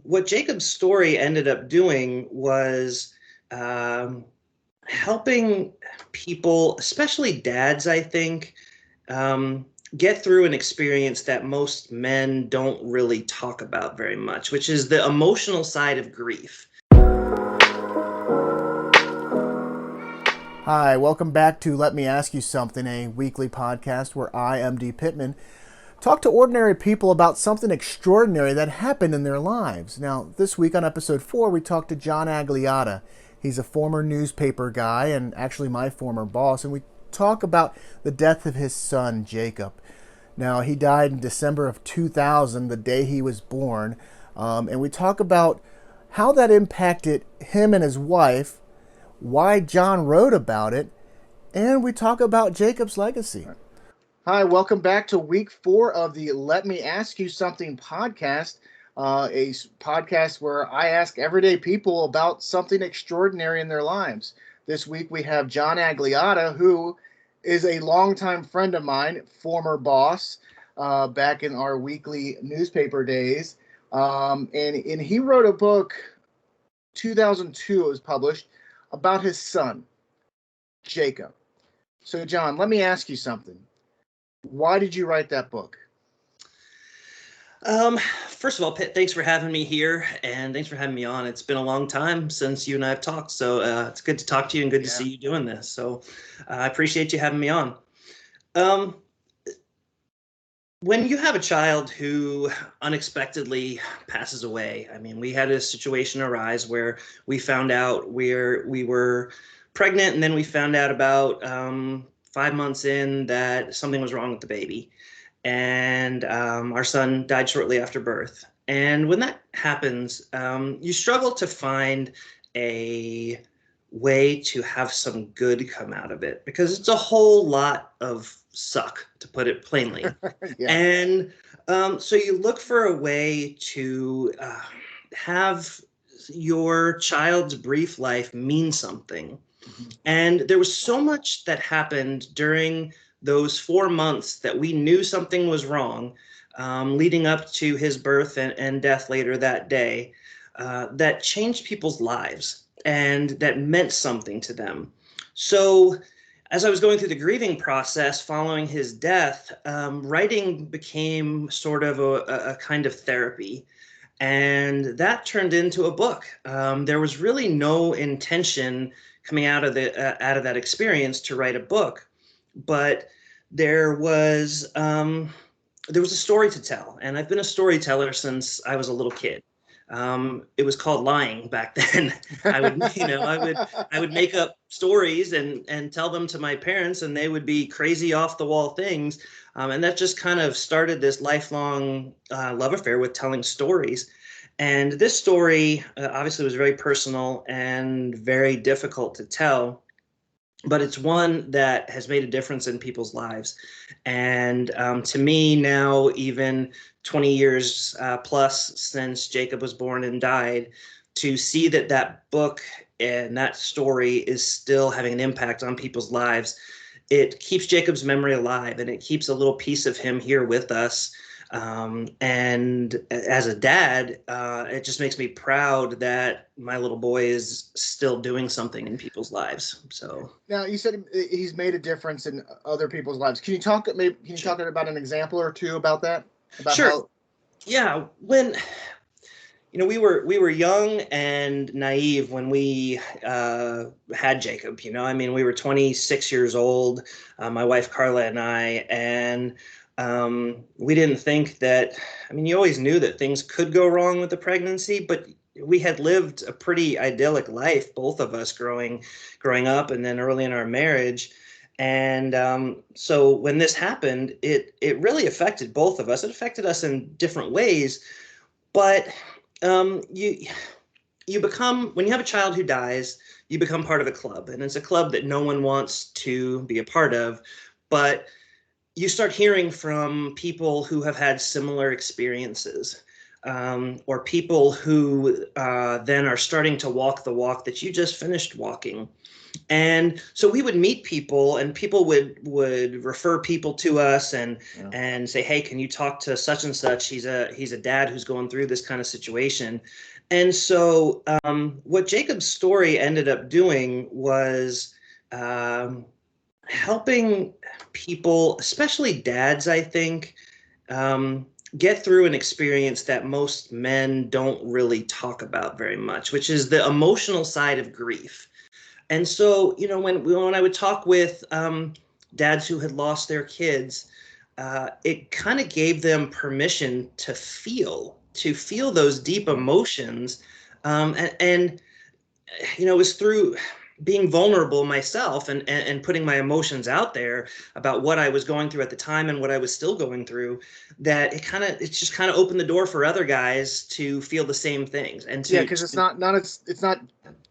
what Jacob's story ended up doing was helping people, especially dads, I think, get through an experience that most men don't really talk about very much, which is the emotional side of grief. Hi, welcome back to Let Me Ask You Something, a weekly podcast where I, M.D. Pittman, talk to ordinary people about something extraordinary that happened in their lives. Now, this week on episode 4, we talked to John Agliata. He's a former newspaper guy and actually my former boss, and we talk about the death of his son, Jacob. Now, he died in December of 2000, the day he was born, and we talk about how that impacted him and his wife, why John wrote about it, and we talk about Jacob's legacy. Hi, welcome back to week 4 of the Let Me Ask You Something podcast, a podcast where I ask everyday people about something extraordinary in their lives. This week we have John Agliata, who is a longtime friend of mine, former boss, back in our weekly newspaper days. And he wrote a book, 2002 it was published, about his son, Jacob. So, John, let me ask you something. Why did you write that book? First of all, Pitt, thanks for having me here, and thanks for having me on. It's been a long time since you and I have talked, so it's good to talk to you and good to see you doing this. So I appreciate you having me on. When you have a child who unexpectedly passes away, I mean, we had a situation arise where we found out we were pregnant, and then we found out about 5 months in that something was wrong with the baby. And our son died shortly after birth. And when that happens, you struggle to find a way to have some good come out of it, because it's a whole lot of suck, to put it plainly. Yeah. And so you look for a way to have your child's brief life mean something. Mm-hmm. And there was so much that happened during those 4 months that we knew something was wrong, leading up to his birth and death later that day, that changed people's lives and that meant something to them. So as I was going through the grieving process following his death, writing became sort of a kind of therapy. And that turned into a book. There was really no intention coming out of that experience to write a book, but there was a story to tell, and I've been a storyteller since I was a little kid. It was called lying back then. I would make up stories and tell them to my parents, and they would be crazy off the wall things. And that just kind of started this lifelong love affair with telling stories. And this story obviously was very personal and very difficult to tell, but it's one that has made a difference in people's lives. And to me now, even 20 years plus since Jacob was born and died, to see that book and that story is still having an impact on people's lives, it keeps Jacob's memory alive, and it keeps a little piece of him here with us. And as a dad, it just makes me proud that my little boy is still doing something in people's lives. So now, you said he's made a difference in other people's lives. Can you talk about an example or two about that? Sure. Yeah. When we were young and naive when we had Jacob. We were 26 years old, my wife Carla and I, and we didn't think that, you always knew that things could go wrong with the pregnancy, but we had lived a pretty idyllic life, both of us growing up and then early in our marriage. And so when this happened, it really affected both of us. It affected us in different ways, but you become, when you have a child who dies, you become part of a club, and it's a club that no one wants to be a part of, but you start hearing from people who have had similar experiences. or people who then are starting to walk the walk that you just finished walking. And so we would meet people, and people would refer people to us and say, hey, can you talk to such and such? He's a dad who's going through this kind of situation. And so what Jacob's story ended up doing was helping people, especially dads, I think, get through an experience that most men don't really talk about very much, which is the emotional side of grief. And so, when I would talk with dads who had lost their kids, it kind of gave them permission to feel those deep emotions. And it was through being vulnerable myself and putting my emotions out there about what I was going through at the time and what I was still going through, that it just kind of opened the door for other guys to feel the same things. And because it's not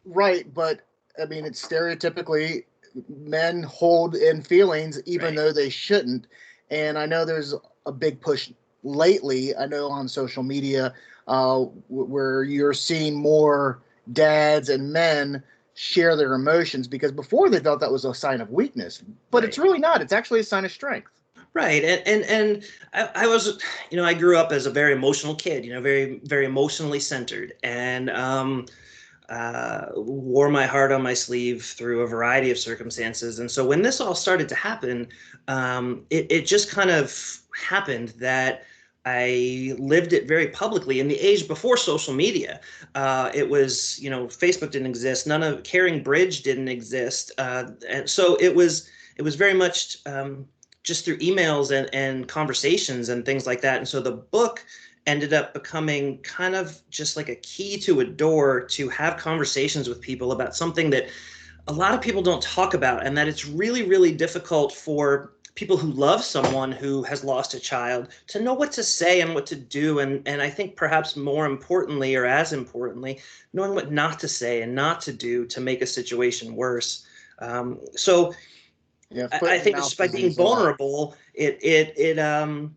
right, but I mean, it's stereotypically men hold in feelings even though they shouldn't. And I know there's a big push lately, I know on social media, where you're seeing more dads and men share their emotions, because before they thought that was a sign of weakness, but it's really not. It's actually a sign of strength. Right. And I was, I grew up as a very emotional kid, very, very emotionally centered, and wore my heart on my sleeve through a variety of circumstances. And so when this all started to happen, it just kind of happened that I lived it very publicly in the age before social media. It was, Facebook didn't exist. None of Caring Bridge didn't exist. And so it was very much just through emails and conversations and things like that. And so the book ended up becoming kind of just like a key to a door to have conversations with people about something that a lot of people don't talk about, and that it's really, really difficult for people who love someone who has lost a child to know what to say and what to do. And I think perhaps more importantly, or as importantly, knowing what not to say and not to do to make a situation worse. So I think just by being vulnerable, it's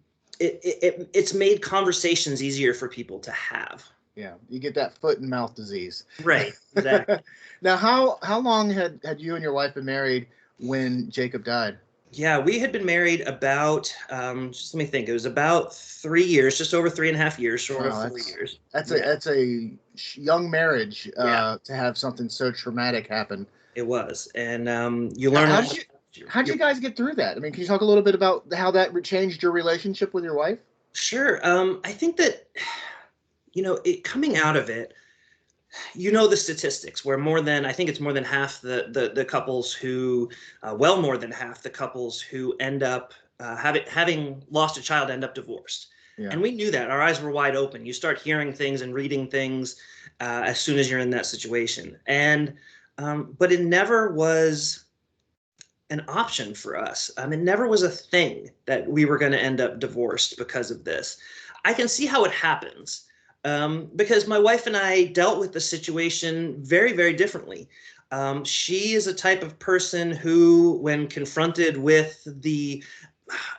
made conversations easier for people to have. Yeah, you get that foot and mouth disease. Right, exactly. Now, how long had you and your wife been married when Jacob died? Yeah, we had been married about, just let me think, it was about 3 years, just over 3.5 years, short of 4 years. That's a young marriage to have something so traumatic happen. It was, and you learn. How'd you guys get through that? I mean, can you talk a little bit about how that changed your relationship with your wife? Sure. I think that, coming out of it, the statistics where I think it's more than half the couples who, well, more than half the couples who end up having lost a child end up divorced. Yeah. And we knew that. Our eyes were wide open. You start hearing things and reading things as soon as you're in that situation. But it never was an option for us. It never was a thing that we were going to end up divorced because of this. I can see how it happens. Because my wife and I dealt with the situation very, very differently. She is a type of person who, when confronted with the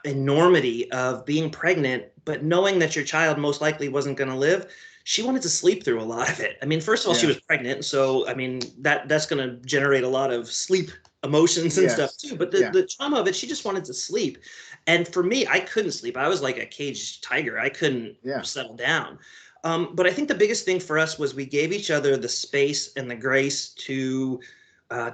enormity of being pregnant, but knowing that your child most likely wasn't going to live, she wanted to sleep through a lot of it. I mean, first of all, she was pregnant. So, I mean, that's going to generate a lot of sleep emotions and stuff too. But the trauma of it, she just wanted to sleep. And for me, I couldn't sleep. I was like a caged tiger. I couldn't settle down. But I think the biggest thing for us was we gave each other the space and the grace to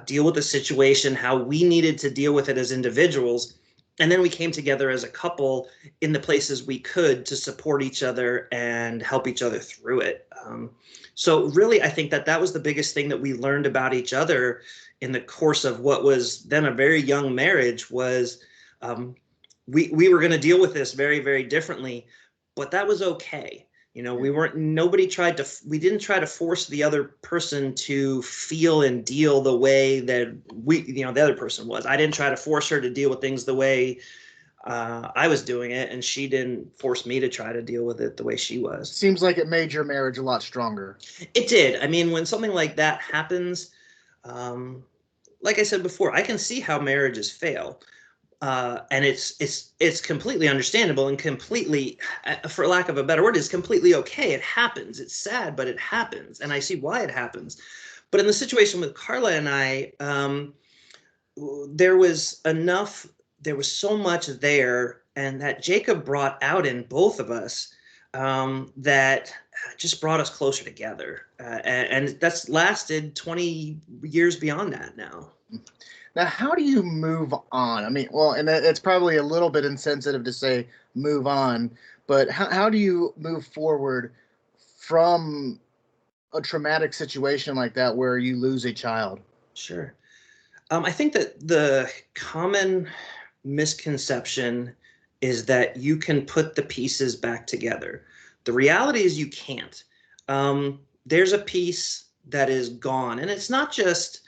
deal with the situation, how we needed to deal with it as individuals. And then we came together as a couple in the places we could to support each other and help each other through it. So really, I think that was the biggest thing that we learned about each other in the course of what was then a very young marriage was we were going to deal with this very, very differently, but that was okay. We didn't try to force the other person to feel and deal the way that the other person was. I didn't try to force her to deal with things the way I was doing it, and she didn't force me to try to deal with it the way she was. Seems like it made your marriage a lot stronger. It did. I mean, when something like that happens, like I said before, I can see how marriages fail. And it's completely understandable and completely, for lack of a better word, is completely okay. It happens. It's sad, but it happens, and I see why it happens. But in the situation with Carla and I, there was enough, there was so much there, and that Jacob brought out in both of us, that just brought us closer together. And that's lasted 20 years beyond that now. Now, how do you move on? I mean, well, and it's probably a little bit insensitive to say move on, but how do you move forward from a traumatic situation like that where you lose a child? Sure. I think that the common misconception is that you can put the pieces back together. The reality is you can't. There's a piece that is gone, and it's not just,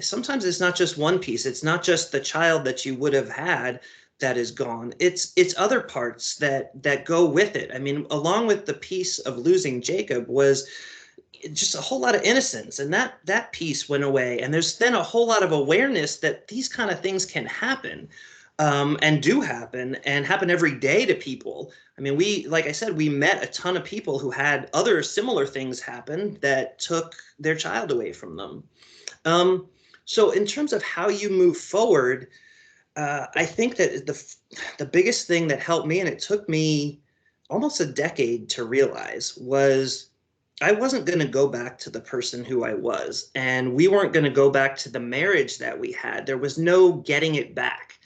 sometimes it's not just one piece. It's not just the child that you would have had that is gone. It's other parts that go with it. I mean, along with the piece of losing Jacob was just a whole lot of innocence, and that piece went away, and there's then a whole lot of awareness that these kind of things can happen, and do happen, and happen every day to people. I mean, like I said, we met a ton of people who had other similar things happen that took their child away from them. So in terms of how you move forward, I think that the biggest thing that helped me, and it took me almost a decade to realize, was I wasn't going to go back to the person who I was, and we weren't going to go back to the marriage that we had. There was no getting it back.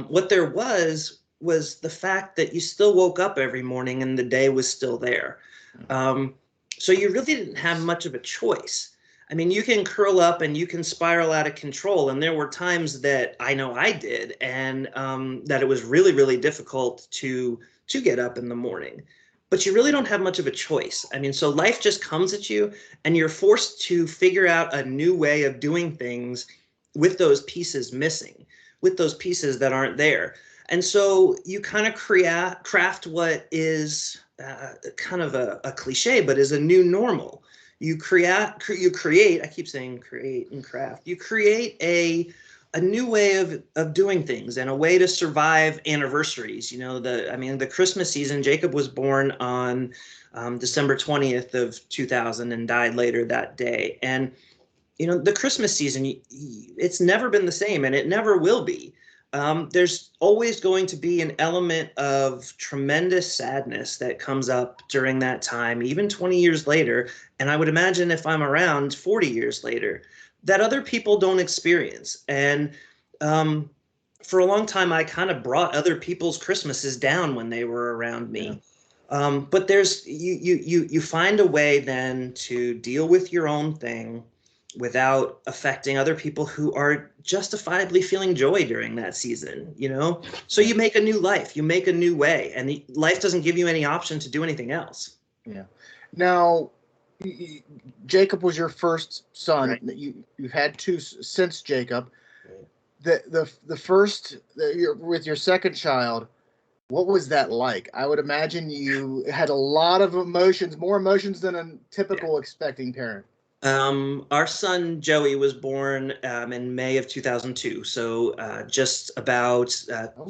What there was the fact that you still woke up every morning and the day was still there. So you really didn't have much of a choice. I mean, you can curl up and you can spiral out of control. And there were times that I know I did, and that it was really, really difficult to get up in the morning. But you really don't have much of a choice. I mean, so life just comes at you, and you're forced to figure out a new way of doing things with those pieces missing, with those pieces that aren't there. And so you kind of craft what is kind of a cliche, but is a new normal. You create, I keep saying create and craft. You create a new way of doing things, and a way to survive anniversaries. You know, the Christmas season, Jacob was born on December 20th of 2000 and died later that day. And, you know, the Christmas season, it's never been the same, and it never will be. There's always going to be an element of tremendous sadness that comes up during that time, even 20 years later. And I would imagine if I'm around 40 years later, that other people don't experience. And for a long time, I kind of brought other people's Christmases down when they were around me. But there's you find a way then to deal with your own thing without affecting other people who are justifiably feeling joy during that season, you know? So you make a new life, you make a new way, and life doesn't give you any option to do anything else. Yeah. Now, Jacob was your first son. Right. You've had two since Jacob. The first, with your second child, what was that like? I would imagine you had a lot of emotions, more emotions than a typical expecting parent. Our son Joey was born in May of 2002, so just about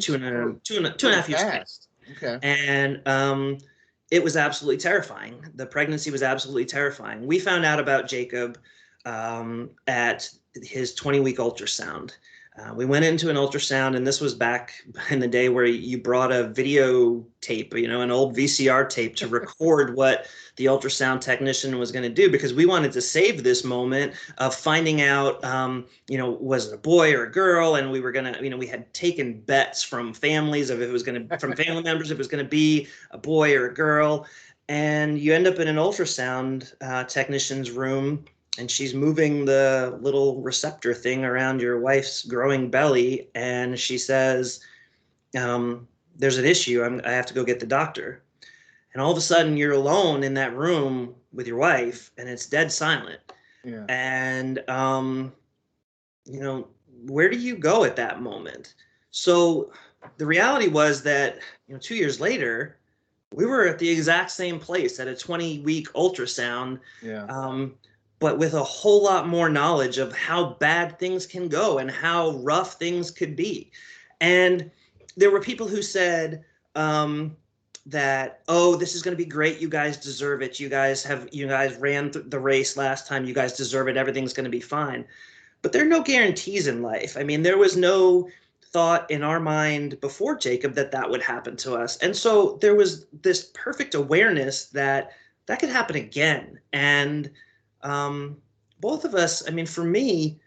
two and a half years past. Okay. And it was absolutely terrifying. The pregnancy was absolutely terrifying. We found out about Jacob at his 20-week ultrasound. We went into an ultrasound, and this was back in the day where you brought a video tape, you know, an old VCR tape, to record what the ultrasound technician was going to do, because we wanted to save this moment of finding out, you know, was it a boy or a girl? And we were going to, you know, we had taken bets from families of if it was going to, from family members, if it was going to be a boy or a girl. And you end up in an ultrasound technician's room, and she's moving the little receptor thing around your wife's growing belly. And she says, there's an issue. I have to go get the doctor. And all of a sudden you're alone in that room with your wife, and it's dead silent. Yeah. And, you know, where do you go at that moment? So the reality was that, you know, 2 years later, we were at the exact same place at a 20-week ultrasound. Yeah. But with a whole lot more knowledge of how bad things can go and how rough things could be. And there were people who said that, oh, this is going to be great. You guys deserve it. You guys ran the race last time. You guys deserve it. Everything's going to be fine. But there are no guarantees in life. I mean, there was no thought in our mind before Jacob that that would happen to us. And so there was this perfect awareness that that could happen again. And both of us, I mean, for me,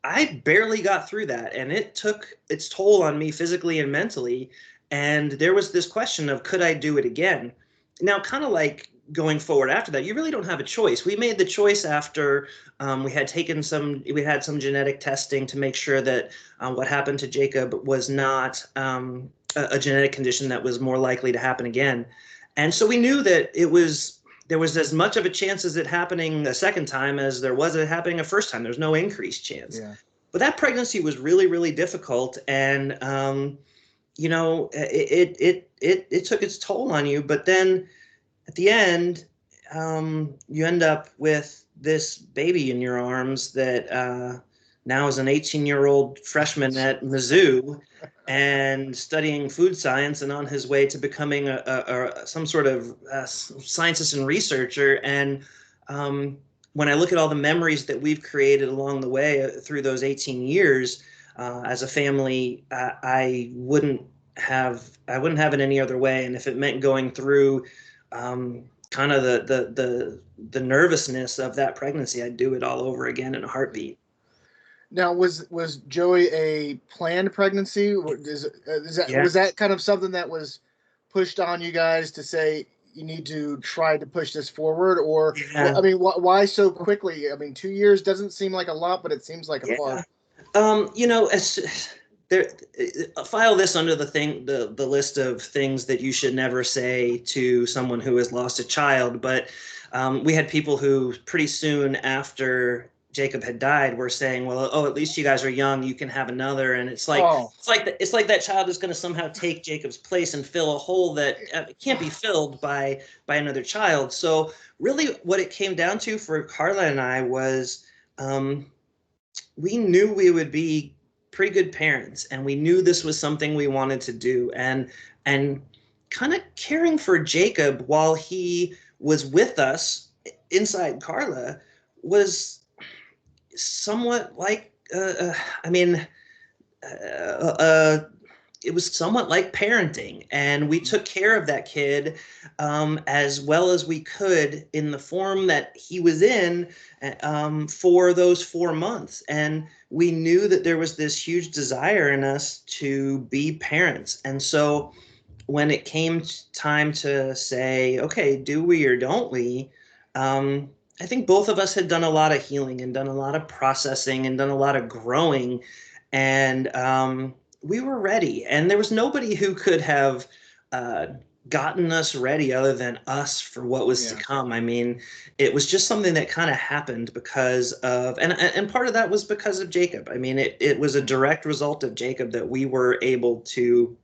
I barely got through that, and it took its toll on me physically and mentally. And there was this question of, could I do it again? Now, kind of like going forward after that, you really don't have a choice. We made the choice after we had some genetic testing to make sure that what happened to Jacob was not a genetic condition that was more likely to happen again. And so we knew that there was as much of a chance as it happening a second time as there was it happening a first time. There's no increased chance. Yeah. But that pregnancy was really, really difficult, and it took its toll on you. But then at the end, you end up with this baby in your arms that now is an 18-year-old freshman at Mizzou and studying food science and on his way to becoming some sort of scientist and researcher. And when I look at all the memories that we've created along the way through those 18 years as a family, I wouldn't have it any other way. And if it meant going through kind of the nervousness of that pregnancy, I'd do it all over again in a heartbeat. Now, was Joey a planned pregnancy? Was that kind of something that was pushed on you guys to say you need to try to push this forward? Or, yeah. I mean, why so quickly? I mean, 2 years doesn't seem like a lot, but it seems like a far. File this under the list of things that you should never say to someone who has lost a child. But we had people who pretty soon after Jacob had died were saying, well, at least you guys are young, you can have another. And it's like, it's like that child is going to somehow take Jacob's place and fill a hole that can't be filled by another child. So really what it came down to for Carla and I was we knew we would be pretty good parents, and we knew this was something we wanted to do, and kind of caring for Jacob while he was with us inside Carla was somewhat like it was somewhat like parenting, and we took care of that kid as well as we could in the form that he was in for those 4 months. And we knew that there was this huge desire in us to be parents. And so when it came time to say, okay, do we or don't we, I think both of us had done a lot of healing and done a lot of processing and done a lot of growing, and we were ready. And there was nobody who could have gotten us ready other than us for what was to come. I mean, it was just something that kind of happened because of, and part of that was because of Jacob. I mean, it was a direct result of Jacob that we were able to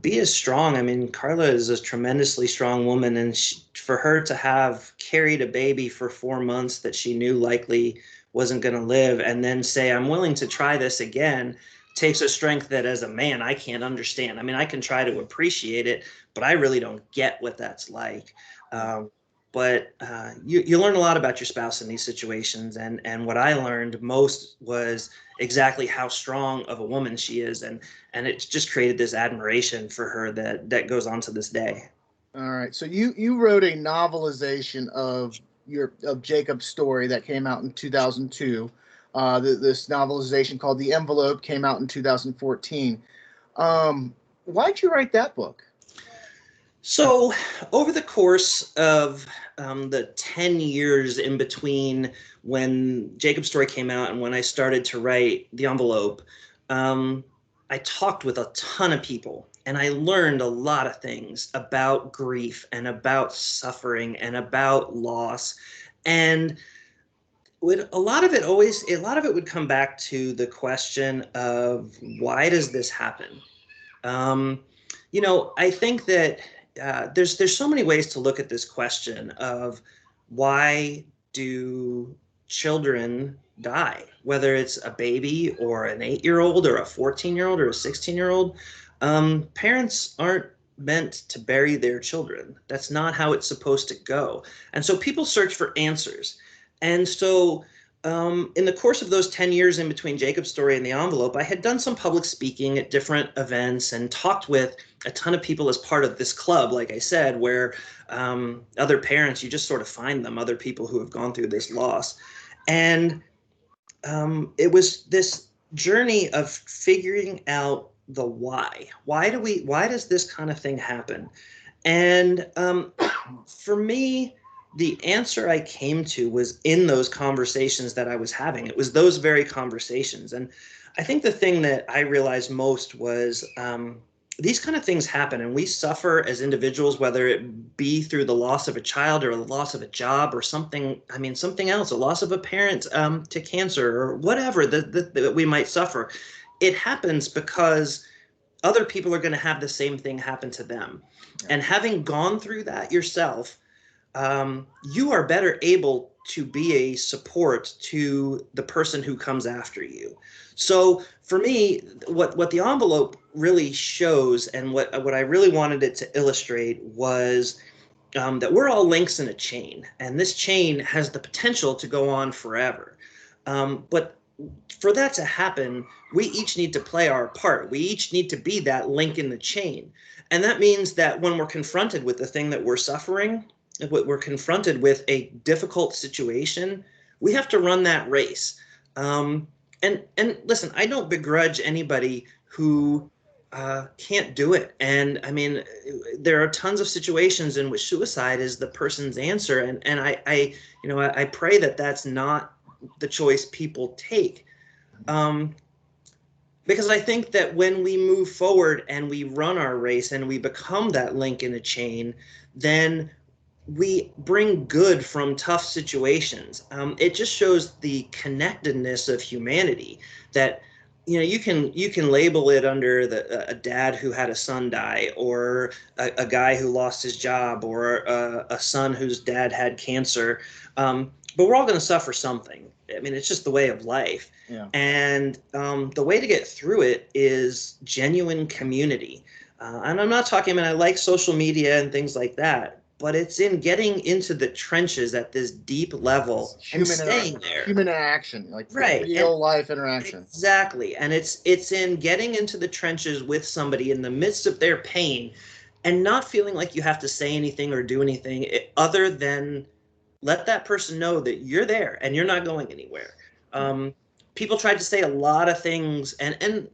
be as strong. I mean, Carla is a tremendously strong woman, and for her to have carried a baby for 4 months that she knew likely wasn't going to live, and then say, I'm willing to try this again, takes a strength that as a man, I can't understand. I mean, I can try to appreciate it, but I really don't get what that's like. But you learn a lot about your spouse in these situations. And what I learned most was exactly how strong of a woman she is. And it just created this admiration for her that goes on to this day. All right. So you wrote a novelization of Jacob's story that came out in 2002. This novelization called The Envelope came out in 2014. Why'd you write that book? So over the course of the 10 years in between when Jacob's story came out and when I started to write The Envelope, I talked with a ton of people, and I learned a lot of things about grief and about suffering and about loss. And a lot of it would come back to the question of, why does this happen? I think that there's so many ways to look at this question of why do children die, whether it's a baby or an 8-year-old or a 14-year-old or a 16-year-old. Parents aren't meant to bury their children. That's not how it's supposed to go. And so people search for answers. And so in the course of those 10 years in between Jacob's story and the envelope, I had done some public speaking at different events and talked with a ton of people as part of this club, like I said, where other parents, you just sort of find them, other people who have gone through this loss. And it was this journey of figuring out the why. Why does this kind of thing happen? And for me, the answer I came to was in those conversations that I was having. It was those very conversations. And I think the thing that I realized most was these kind of things happen and we suffer as individuals, whether it be through the loss of a child or the loss of a job or something, something else, a loss of a parent to cancer or whatever that we might suffer. It happens because other people are going to have the same thing happen to them. Yeah. And having gone through that yourself, you are better able to be a support to the person who comes after you. So for me, what the envelope really shows and what I really wanted it to illustrate was that we're all links in a chain, and this chain has the potential to go on forever. But for that to happen, we each need to play our part. We each need to be that link in the chain. And that means that when we're confronted with the thing that we're suffering, we're confronted with a difficult situation, we have to run that race. And listen, I don't begrudge anybody who can't do it. And there are tons of situations in which suicide is the person's answer. And I pray that that's not the choice people take. Because I think that when we move forward and we run our race and we become that link in a chain, then we bring good from tough situations. It just shows the connectedness of humanity that, you can label it under a dad who had a son die, or a guy who lost his job, or a son whose dad had cancer. But we're all going to suffer something. It's just the way of life. Yeah. And the way to get through it is genuine community. And I'm not talking, I like social media and things like that, but it's in getting into the trenches at this deep level and staying there. Human interaction, like right. real life interaction. Exactly. And it's in getting into the trenches with somebody in the midst of their pain and not feeling like you have to say anything or do anything other than let that person know that you're there and you're not going anywhere. People tried to say a lot of things and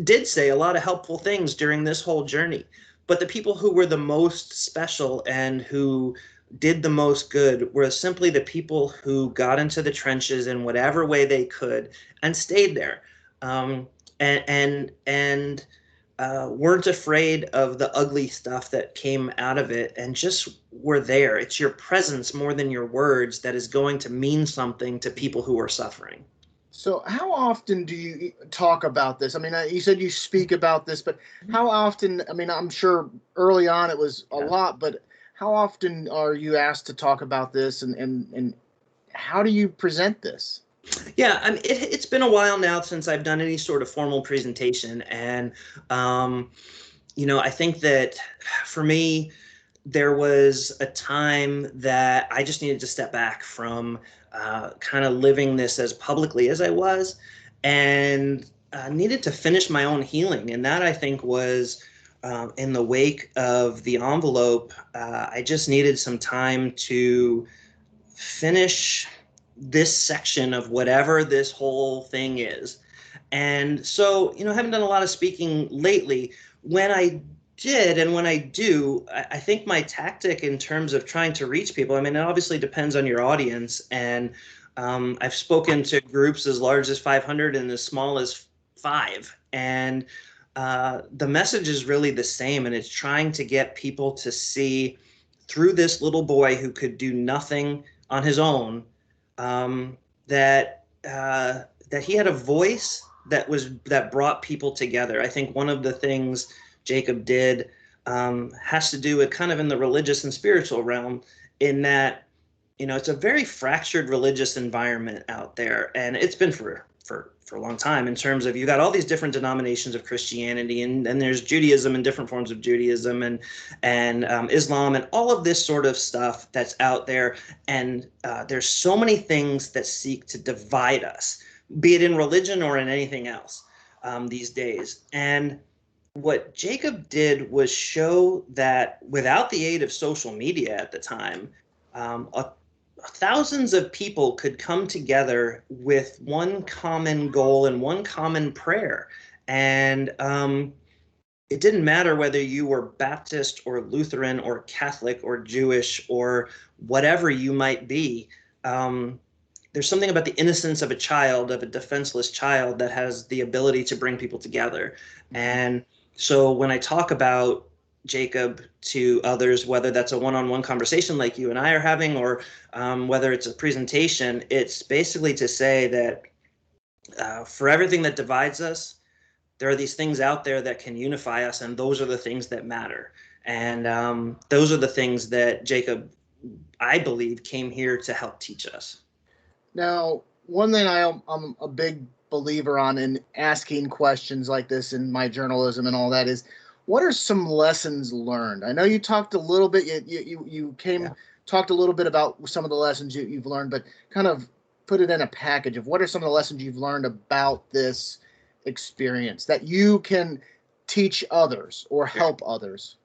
did say a lot of helpful things during this whole journey. But the people who were the most special and who did the most good were simply the people who got into the trenches in whatever way they could and stayed there, and weren't afraid of the ugly stuff that came out of it and just were there. It's your presence more than your words that is going to mean something to people who are suffering. So how often do you talk about this? You said you speak about this, but how often, I'm sure early on it was a lot, but how often are you asked to talk about this and how do you present this? Yeah, it's been a while now since I've done any sort of formal presentation. And, I think that for me, there was a time that I just needed to step back from kind of living this as publicly as I was, and needed to finish my own healing. And that, I think, was in the wake of the envelope. I just needed some time to finish this section of whatever this whole thing is. And so, I haven't done a lot of speaking lately. When I did, and when I do, I think my tactic in terms of trying to reach people, it obviously depends on your audience. And I've spoken to groups as large as 500 and as small as 5. And the message is really the same. And it's trying to get people to see through this little boy who could do nothing on his own, that he had a voice that brought people together. I think one of the things Jacob did has to do with kind of in the religious and spiritual realm, in that it's a very fractured religious environment out there, and it's been for a long time, in terms of, you got all these different denominations of Christianity, and there's Judaism and different forms of Judaism, and Islam, and all of this sort of stuff that's out there. And there's so many things that seek to divide us, be it in religion or in anything else, these days. And what Jacob did was show that without the aid of social media at the time, thousands of people could come together with one common goal and one common prayer. And it didn't matter whether you were Baptist or Lutheran or Catholic or Jewish or whatever you might be. There's something about the innocence of a child, of a defenseless child, that has the ability to bring people together. And so when I talk about Jacob to others, whether that's a one-on-one conversation like you and I are having, or whether it's a presentation, it's basically to say that for everything that divides us, there are these things out there that can unify us, and those are the things that matter. And those are the things that Jacob, I believe, came here to help teach us. Now, one thing I'm a big believer on in asking questions like this in my journalism and all that is, what are some lessons learned? I know you talked a little bit, you talked a little bit about some of the lessons you've learned, but kind of put it in a package of what are some of the lessons you've learned about this experience that you can teach others or help others.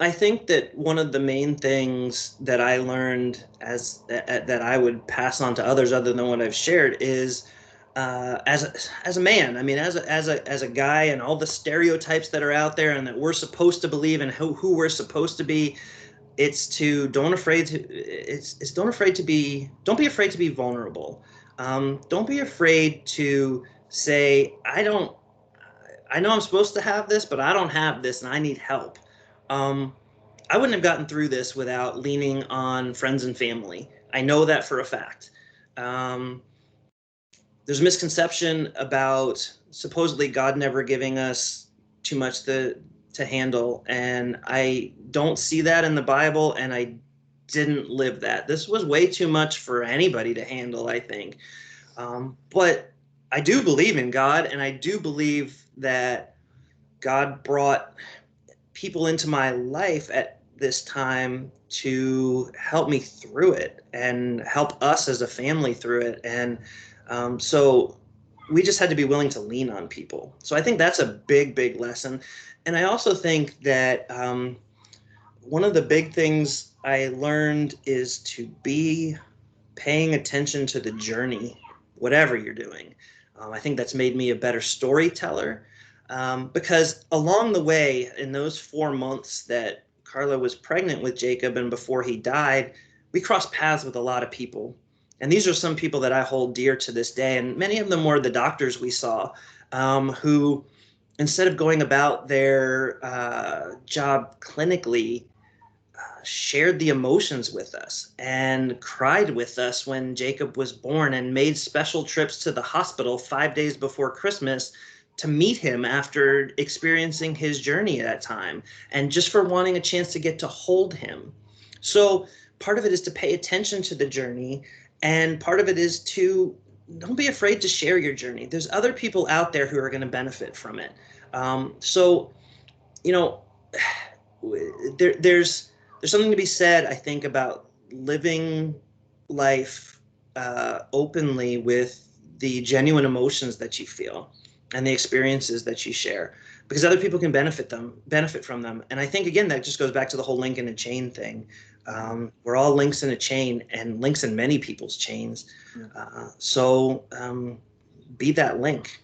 I think that one of the main things that I learned that I would pass on to others, other than what I've shared, is as a man. I mean, as a guy, and all the stereotypes that are out there and that we're supposed to believe, and who we're supposed to be. It's to don't be afraid to be vulnerable. Don't be afraid to say, I know I'm supposed to have this, but I don't have this, and I need help. I wouldn't have gotten through this without leaning on friends and family. I know that for a fact. There's a misconception about supposedly God never giving us too much to handle, and I don't see that in the Bible, and I didn't live that. This was way too much for anybody to handle, I think. But I do believe in God, and I do believe that God brought people into my life at this time to help me through it and help us as a family through it. And so we just had to be willing to lean on people. So I think that's a big, big lesson. And I also think that one of the big things I learned is to be paying attention to the journey, whatever you're doing. I think that's made me a better storyteller, because along the way, in those 4 months that Carla was pregnant with Jacob and before he died, we crossed paths with a lot of people. And these are some people that I hold dear to this day. And many of them were the doctors we saw, who, instead of going about their job clinically, shared the emotions with us and cried with us when Jacob was born, and made special trips to the hospital 5 days before Christmas to meet him after experiencing his journey at that time, and just for wanting a chance to get to hold him. So part of it is to pay attention to the journey, and part of it is to don't be afraid to share your journey. There's other people out there who are going to benefit from it. So, there's something to be said, I think, about living life openly with the genuine emotions that you feel and the experiences that you share, because other people can benefit from them. And I think, again, that just goes back to the whole link in a chain thing. We're all links in a chain, and links in many people's chains. So be that link.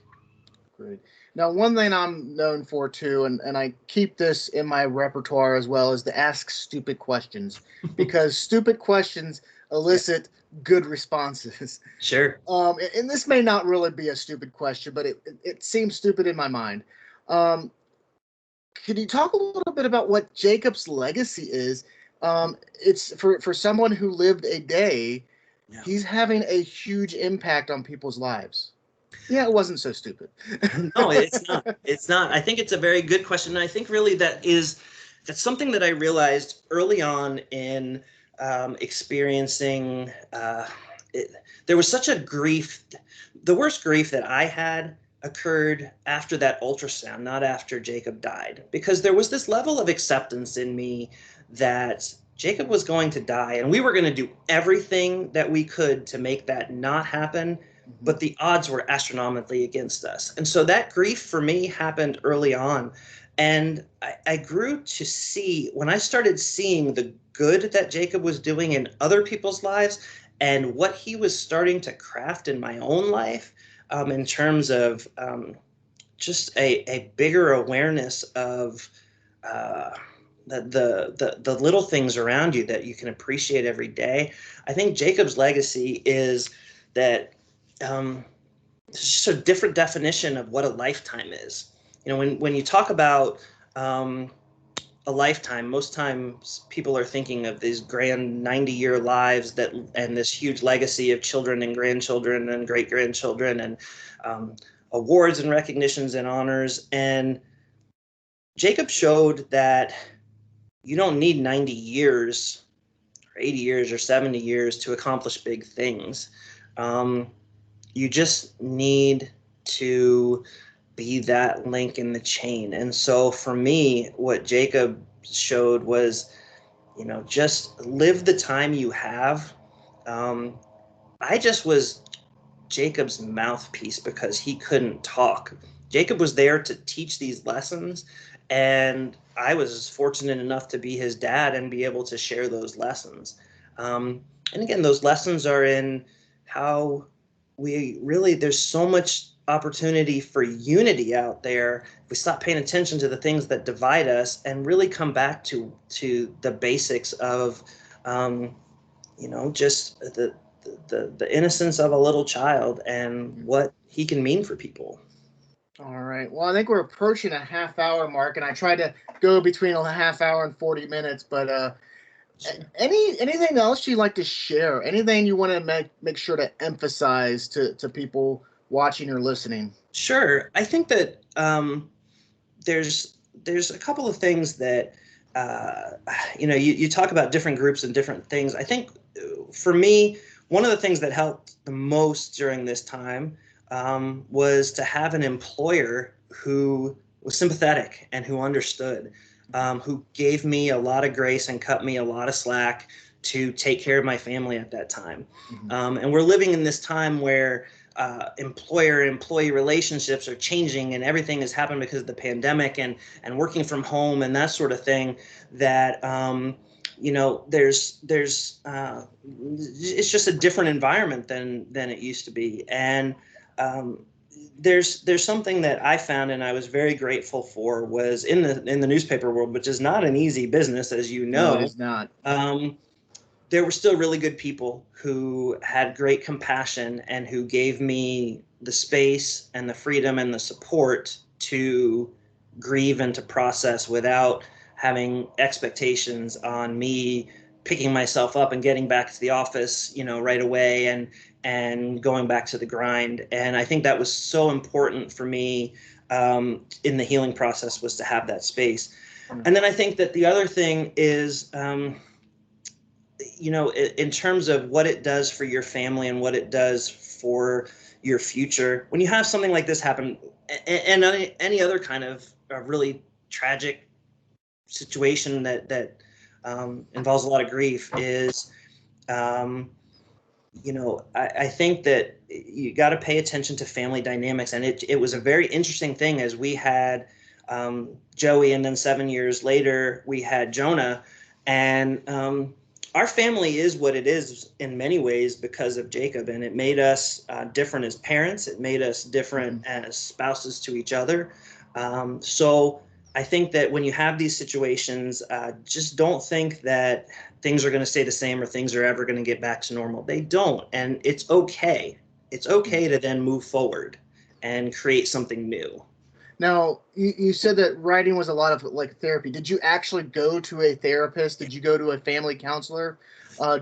Great. Now, one thing I'm known for too, and I keep this in my repertoire as well, is to ask stupid questions, because stupid questions elicit good responses. Sure. And this may not really be a stupid question, but it seems stupid in my mind. Could you talk a little bit about what Jacob's legacy is? It's for someone who lived a day, he's having a huge impact on people's lives. Yeah, it wasn't so stupid. No, it's not. It's not. I think it's a very good question. And I think really that's something that I realized early on in experiencing, it, there was such a grief. The worst grief that I had occurred after that ultrasound, not after Jacob died, because there was this level of acceptance in me that Jacob was going to die, and we were going to do everything that we could to make that not happen. Mm-hmm. But the odds were astronomically against us. And so that grief for me happened early on. And I grew to see, when I started seeing the good that Jacob was doing in other people's lives and what he was starting to craft in my own life, in terms of just a bigger awareness of uh, the little things around you that you can appreciate every day. I think Jacob's legacy is that it's just a different definition of what a lifetime is. You know, when you talk about um, a lifetime, most times people are thinking of these grand 90-year lives that and this huge legacy of children and grandchildren and great grandchildren and um, awards and recognitions and honors. And Jacob showed that you don't need 90 years or 80 years or 70 years to accomplish big things. Um, you just need to be that link in the chain. And so for me, what Jacob showed was, you know, just live the time you have. Um, I just was Jacob's mouthpiece because he couldn't talk. Jacob was there to teach these lessons, and I was fortunate enough to be his dad and be able to share those lessons. And again, those lessons are in how we really, there's so much opportunity for unity out there if we stop paying attention to the things that divide us and really come back to the basics of just the innocence of a little child and what he can mean for people. All right. Well, I think we're approaching a half hour mark, and I tried to go between a half hour and 40 minutes. But anything else you'd like to share? Anything you want to make sure to emphasize to people watching or listening? Sure. I think that there's a couple of things that you talk about different groups and different things. I think for me, one of the things that helped the most during this time was to have an employer who was sympathetic and who understood, who gave me a lot of grace and cut me a lot of slack to take care of my family at that time. Mm-hmm. And we're living in this time where employer-employee relationships are changing, and everything has happened because of the pandemic and working from home and that sort of thing. That there's it's just a different environment than it used to be, and there's something that I found and I was very grateful for was in the newspaper world, which is not an easy business, as you know. No, it is not. There were still really good people who had great compassion and who gave me the space and the freedom and the support to grieve and to process without having expectations on me picking myself up and getting back to the office, right away and going back to the grind. And I think that was so important for me in the healing process, was to have that space. Mm-hmm. And then I think that the other thing is, in terms of what it does for your family and what it does for your future, when you have something like this happen, and any other kind of really tragic situation that involves a lot of grief, is, I think that you got to pay attention to family dynamics. And it was a very interesting thing as we had Joey, and then 7 years later we had Jonah, and our family is what it is in many ways because of Jacob, and it made us different as parents. It made us different as spouses to each other. So I think that when you have these situations, just don't think that things are going to stay the same or things are ever going to get back to normal. They don't, and it's okay. It's okay to then move forward and create something new. Now, you said that writing was a lot of therapy. Did you actually go to a therapist? Did you go to a family counselor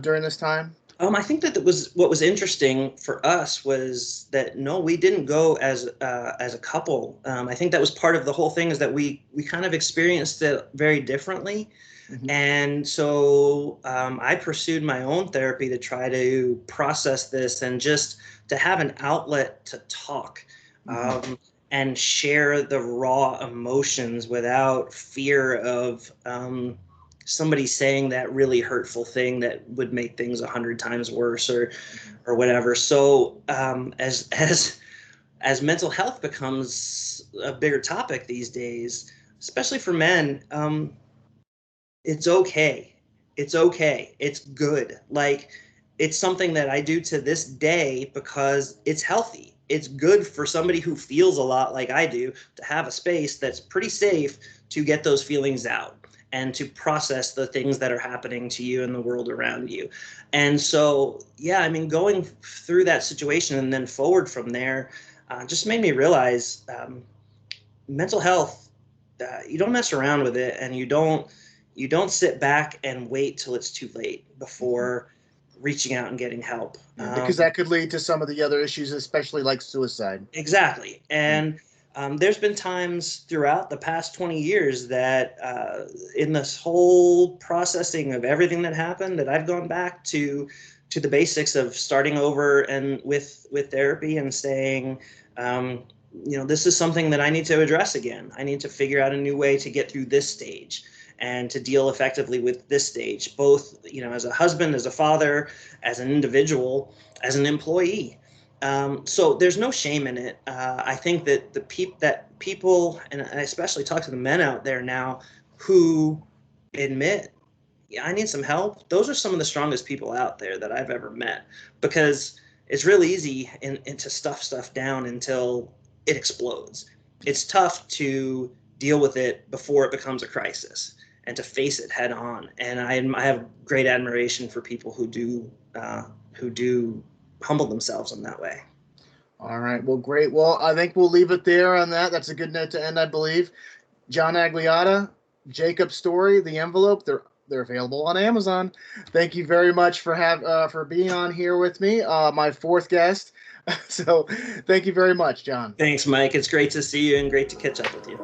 during this time? I think that what was interesting for us was that no, we didn't go as a couple. I think that was part of the whole thing, is that we kind of experienced it very differently. Mm-hmm. And so I pursued my own therapy to try to process this and just to have an outlet to talk. Mm-hmm. And share the raw emotions without fear of somebody saying that really hurtful thing that would make things 100 times worse, or whatever. So as mental health becomes a bigger topic these days, especially for men, it's okay. It's okay. It's good. Like, it's something that I do to this day because it's healthy. It's good for somebody who feels a lot like I do to have a space that's pretty safe to get those feelings out and to process the things that are happening to you in the world around you. And so, yeah, I mean, going through that situation and then forward from there just made me realize mental health, you don't mess around with it, and you don't sit back and wait till it's too late before reaching out and getting help. Yeah, because that could lead to some of the other issues, especially like suicide. Exactly. Yeah. And there's been times throughout the past 20 years that in this whole processing of everything that happened, that I've gone back to the basics of starting over and with therapy and saying, um, this is something that I need to address again. I need to figure out a new way to get through this stage and to deal effectively with this stage, both, as a husband, as a father, as an individual, as an employee. So there's no shame in it. I think that people, and I especially talk to the men out there now who admit, yeah, I need some help. Those are some of the strongest people out there that I've ever met, because it's really easy to stuff stuff down until it explodes. It's tough to deal with it before it becomes a crisis and to face it head on. And I have great admiration for people who do humble themselves in that way. All right. Well, great. Well, I think we'll leave it there on that. That's a good note to end, I believe. John Agliata, Jacob's Story, The Envelope. They're available on Amazon. Thank you very much for being on here with me, my fourth guest. So, thank you very much, John. Thanks, Mike. It's great to see you and great to catch up with you.